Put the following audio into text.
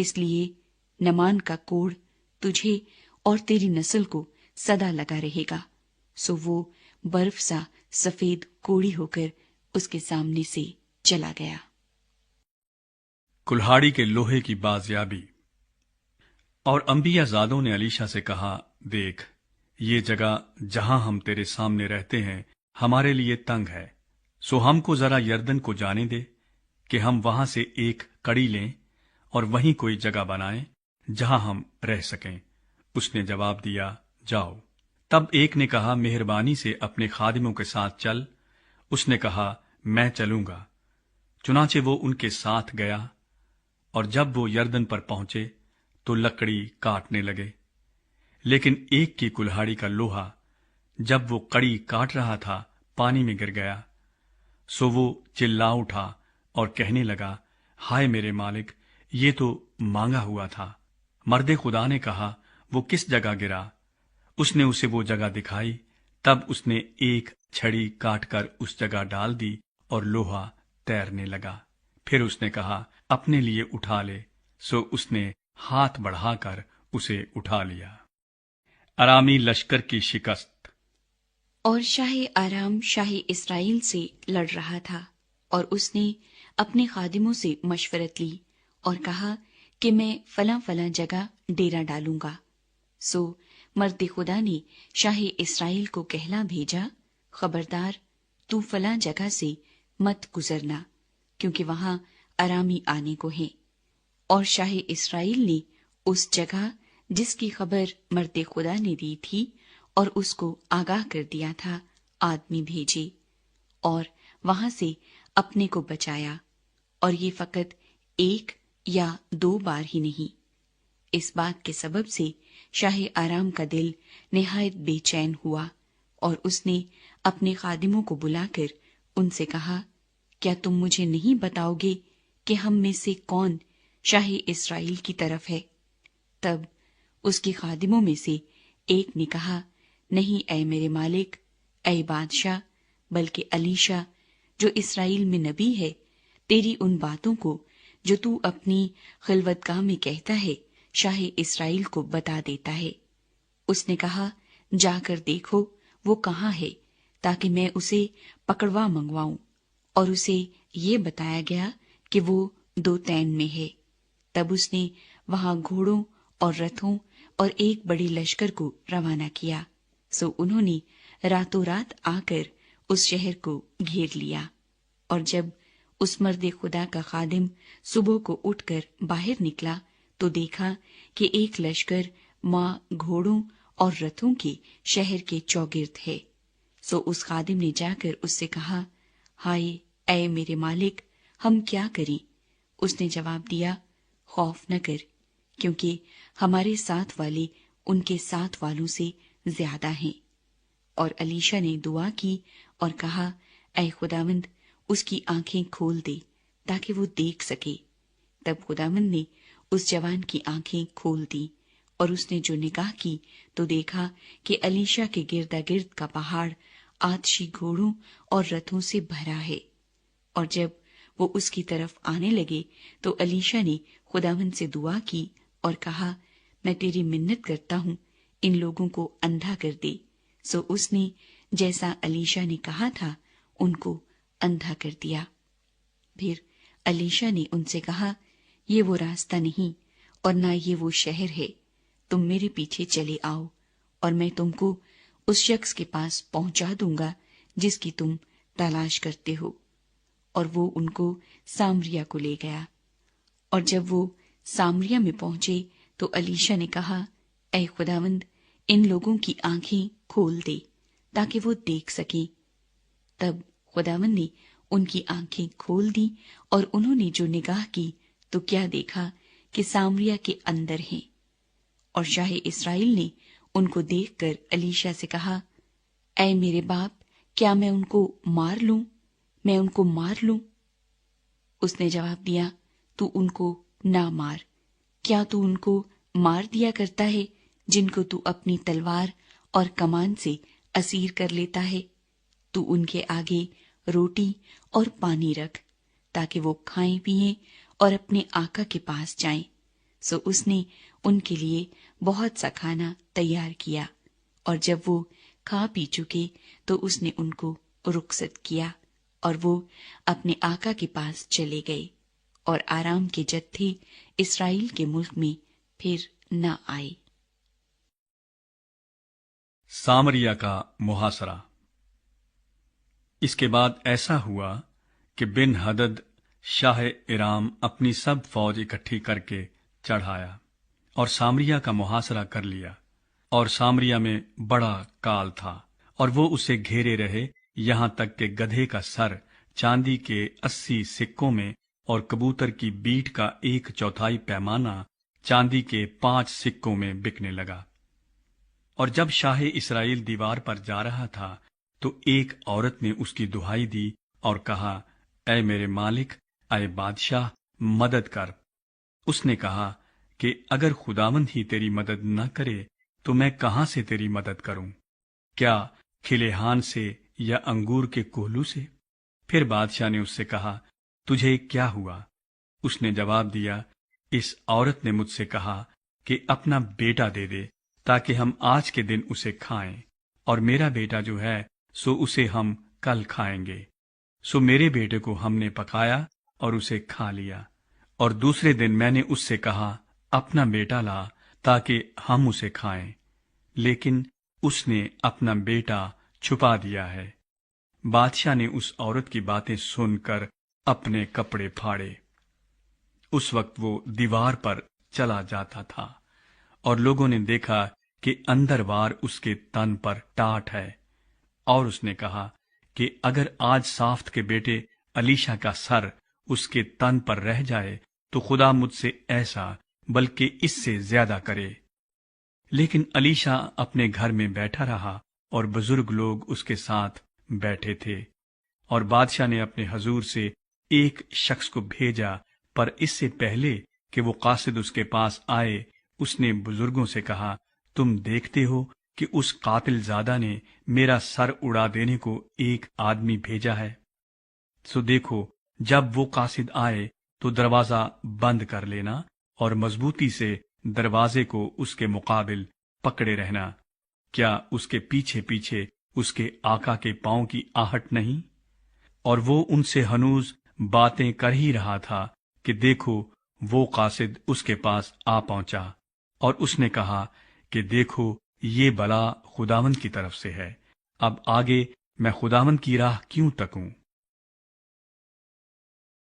اس لیے نمان کا کوڑ تجھے اور تیری نسل کو سدا لگا رہے گا۔ سو وہ برف سا سفید کوڑی ہو کر اس کے سامنے سے چلا گیا۔ کلہاڑی کے لوہے کی بازیابی۔ اور انبیاء زادوں نے علیشا سے کہا، دیکھ، یہ جگہ جہاں ہم تیرے سامنے رہتے ہیں ہمارے لیے تنگ ہے، سو ہم کو ذرا یردن کو جانے دے کہ ہم وہاں سے ایک کڑی لیں اور وہیں کوئی جگہ بنائیں جہاں ہم رہ سکیں۔ اس نے جواب دیا، جاؤ۔ تب ایک نے کہا، مہربانی سے اپنے خادموں کے ساتھ چل۔ اس نے کہا، میں چلوں گا۔ چنانچہ وہ ان کے ساتھ گیا، اور جب وہ یردن پر پہنچے تو لکڑی کاٹنے لگے۔ لیکن ایک کی کلہاڑی کا لوہا جب وہ کڑی کاٹ رہا تھا پانی میں گر گیا، سو وہ چلا اٹھا اور کہنے لگا، ہائے میرے مالک، یہ تو مانگا ہوا تھا۔ مرد خدا نے کہا، وہ کس جگہ گرا؟ اس نے اسے وہ جگہ دکھائی۔ تب اس نے ایک چھڑی کاٹ کر اس جگہ ڈال دی اور لوہا تیرنے لگا۔ پھر اس نے کہا، اپنے لیے اٹھا لے۔ سو اس نے ہاتھ بڑھا کر اسے اٹھا لیا۔ ارامی لشکر کی شکست۔ اور شاہ آرام شاہ اسرائیل سے لڑ رہا تھا، اور اس نے اپنے خادموں سے مشورت لی اور کہا کہ میں فلاں فلاں جگہ ڈیرا ڈالوں گا۔ سو مرد خدا نے شاہ اسرائیل کو کہلا بھیجا، خبردار، تو فلاں جگہ سے مت گزرنا، کیونکہ وہاں ارامی آنے کو ہیں۔ اور شاہ اسرائیل نے اس جگہ جس کی خبر مرد خدا نے دی تھی اور اس کو آگاہ کر دیا تھا آدمی بھیجے، اور وہاں سے اپنے کو بچایا، اور یہ فقط ایک یا دو بار ہی نہیں۔ اس بات کے سبب سے شاہ آرام کا دل نہایت بے چین ہوا، اور اس نے اپنے خادموں کو بلا کر ان سے کہا، کیا تم مجھے نہیں بتاؤ گے کہ ہم میں سے کون شاہ اسرائیل کی طرف ہے؟ تب اس کے خادموں میں سے ایک نے کہا، نہیں اے میرے مالک، اے بادشاہ، بلکہ علیشا جو اسرائیل میں نبی ہے تیری ان باتوں کو جو تو اپنی خلوت گاہ میں کہتا ہے شاہ اسرائیل کو بتا دیتا ہے۔ اس نے کہا، جا کر دیکھو وہ کہاں ہے تاکہ میں اسے پکڑوا منگواؤں، اور اسے یہ بتایا گیا کہ وہ دوتین میں ہے۔ تب اس نے وہاں گھوڑوں اور رتھوں اور ایک بڑی لشکر کو روانہ کیا۔ سو انہوں نے راتوں رات آ کر اس شہر کو گھیر لیا۔ اور جب اس مرد خدا کا خادم صبح کو اٹھ کر باہر نکلا تو دیکھا کہ ایک لشکر ماں گھوڑوں اور رتھوں کے شہر کے چوگرد ہے۔ سو اس خادم نے جا کر اس سے کہا، ہائے اے میرے مالک، ہم کیا کریں؟ اس نے جواب دیا، خوف نہ کر، کیونکہ ہمارے ساتھ والے ان کے ساتھ والوں سے زیادہ ہیں۔ اور علیشا نے دعا کی اور کہا، اے خداوند، اس کی آنکھیں کھول دے تاکہ وہ دیکھ سکے۔ تب خداوند نے اس جوان کی آنکھیں کھول دی، اور اس نے جو نگاہ کی تو دیکھا کہ علیشا کے گردا گرد کا پہاڑ آتشی گھوڑوں اور رتھوں سے بھرا ہے۔ اور جب وہ اس کی طرف آنے لگے تو علیشا نے خداوند سے دعا کی اور کہا، میں تیری منت کرتا ہوں، ان لوگوں کو اندھا کر دے۔ سو اس نے جیسا علیشا نے کہا تھا ان کو اندھا کر دیا۔ پھر علیشا نے ان سے کہا، یہ وہ راستہ نہیں اور نہ یہ وہ شہر ہے، تم میرے پیچھے چلے آؤ اور میں تم کو اس شخص کے پاس پہنچا دوں گا جس کی تم تلاش کرتے ہو۔ اور وہ ان کو سامریا کو لے گیا۔ اور جب وہ سامریا میں پہنچے تو علیشا نے کہا، اے خداوند، ان لوگوں کی آنکھیں کھول دے تاکہ وہ دیکھ سکیں۔ تب خداوند نے ان کی آنکھیں کھول دی، اور انہوں نے جو نگاہ کی تو کیا دیکھا کہ سامریا کے اندر ہیں۔ اور شاہ اسرائیل نے ان کو دیکھ کر علیشا سے کہا، اے میرے باپ، کیا میں ان کو مار لوں؟ میں ان کو مار لوں؟ اس نے جواب دیا، تو ان کو نہ مار۔ کیا تو ان کو مار دیا کرتا ہے جن کو تو اپنی تلوار اور کمان سے اسیر کر لیتا ہے؟ تو ان کے آگے روٹی اور پانی رکھ تاکہ وہ کھائیں پیئیں اور اپنے آقا کے پاس جائیں۔ سو اس نے ان کے لیے بہت سا کھانا تیار کیا، اور جب وہ کھا پی چکے تو اس نے ان کو رخصت کیا، اور وہ اپنے آقا کے پاس چلے گئے، اور آرام کے جتھے اسرائیل کے ملک میں پھر نہ آئے۔ سامریا کا محاصرہ۔ اس کے بعد ایسا ہوا کہ بن ہدد شاہ ارام اپنی سب فوج اکٹھی کر کے چڑھ آیا اور سامریا کا محاصرہ کر لیا، اور سامریا میں بڑا کال تھا، اور وہ اسے گھیرے رہے یہاں تک کہ گدھے کا سر چاندی کے 80 سکوں میں اور کبوتر کی بیٹ کا 1/4 پیمانہ چاندی کے 5 سکوں میں بکنے لگا۔ اور جب شاہ اسرائیل دیوار پر جا رہا تھا تو ایک عورت نے اس کی دہائی دی اور کہا، اے میرے مالک، اے بادشاہ، مدد کر۔ اس نے کہا کہ اگر خداوند ہی تیری مدد نہ کرے تو میں کہاں سے تیری مدد کروں؟ کیا کھلیہان سے یا انگور کے کوہلو سے؟ پھر بادشاہ نے اس سے کہا، تجھے کیا ہوا؟ اس نے جواب دیا، اس عورت نے مجھ سے کہا کہ اپنا بیٹا دے دے تاکہ ہم آج کے دن اسے کھائیں، اور میرا بیٹا جو ہے سو اسے ہم کل کھائیں گے۔ سو میرے بیٹے کو ہم نے پکایا اور اسے کھا لیا، اور دوسرے دن میں نے اس سے کہا، اپنا بیٹا لا تاکہ ہم اسے کھائیں، لیکن اس نے اپنا بیٹا چھپا دیا ہے۔ بادشاہ نے اس عورت کی باتیں سن کر اپنے کپڑے پھاڑے۔ اس وقت وہ دیوار پر چلا جاتا تھا، اور لوگوں نے دیکھا کہ اندر وار اس کے تن پر ٹاٹ ہے، اور اس نے کہا کہ اگر آج صافت کے بیٹے الیشا کا سر اس کے تن پر رہ جائے تو خدا مجھ سے ایسا بلکہ اس سے زیادہ کرے۔ لیکن الیشا اپنے گھر میں بیٹھا رہا، اور بزرگ لوگ اس کے ساتھ بیٹھے تھے، اور بادشاہ نے اپنے حضور سے ایک شخص کو بھیجا، پر اس سے پہلے کہ وہ قاصد اس کے پاس آئے اس نے بزرگوں سے کہا، تم دیکھتے ہو کہ اس قاتل زادہ نے میرا سر اڑا دینے کو ایک آدمی بھیجا ہے۔ سو دیکھو، جب وہ قاصد آئے تو دروازہ بند کر لینا، اور مضبوطی سے دروازے کو اس کے مقابل پکڑے رہنا۔ کیا اس کے پیچھے پیچھے اس کے آقا کے پاؤں کی آہٹ نہیں؟ اور وہ ان سے ہنوز باتیں کر ہی رہا تھا کہ دیکھو، وہ قاصد اس کے پاس آ پہنچا، اور اس نے کہا کہ دیکھو، یہ بلا خداوند کی طرف سے ہے، اب آگے میں خداوند کی راہ کیوں تکوں؟